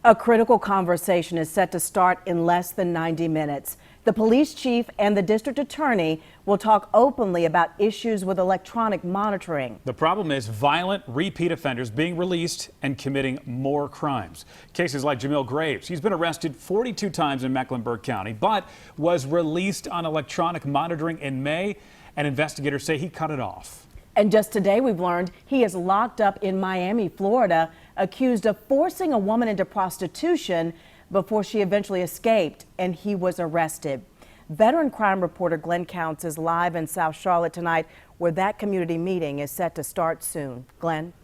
A critical conversation is set to start in less than 90 minutes. The police chief and the district attorney will talk openly about issues with electronic monitoring. The problem is violent repeat offenders being released and committing more crimes. Cases like Jamil Graves. He's been arrested 42 times in Mecklenburg County, but was released on electronic monitoring in May, and investigators say he cut it off. And just today we've learned he is locked up in Miami, Florida, accused of forcing a woman into prostitution before she eventually escaped, and he was arrested. Veteran crime reporter Glenn Counts is live in South Charlotte tonight, where that community meeting is set to start soon. Glenn?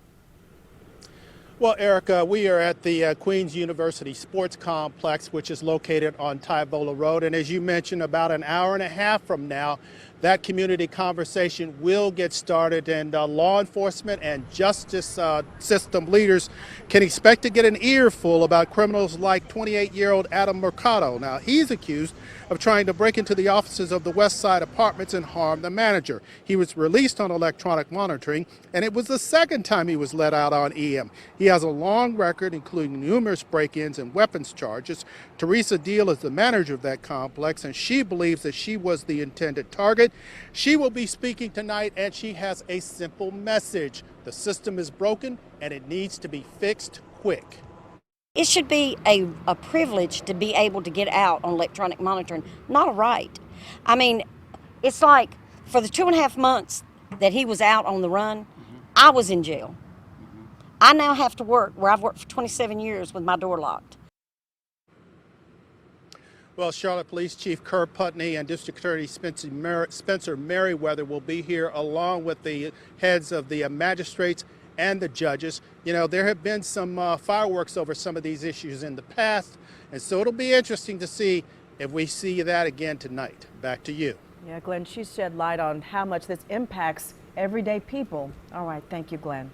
Well, Erica, we are at the Queens University Sports Complex, which is located on Tyvola Road. And as you mentioned, about an hour and a half from now, that community conversation will get started, and law enforcement and justice system leaders can expect to get an earful about criminals like 28-year-old Adam Mercado. Now, he's accused of trying to break into the offices of the West Side Apartments and harm the manager. He was released on electronic monitoring, and it was the second time he was let out on EM. He has a long record, including numerous break-ins and weapons charges. Teresa Deal is the manager of that complex, and she believes that she was the intended target. She will be speaking tonight, and she has a simple message. The system is broken, and it needs to be fixed quick. It should be a privilege to be able to get out on electronic monitoring, not a right. I mean, it's like for the 2.5 months that he was out on the run, I was in jail. I now have to work where I've worked for 27 years with my door locked. Well, Charlotte Police Chief Kerr Putney and District Attorney Spencer Merriweather will be here, along with the heads of the magistrates and the judges. You know, there have been some fireworks over some of these issues in the past, and so it'll be interesting to see if we see that again tonight. Back to you. Yeah, Glenn, she shed light on how much this impacts everyday people. All right, thank you, Glenn.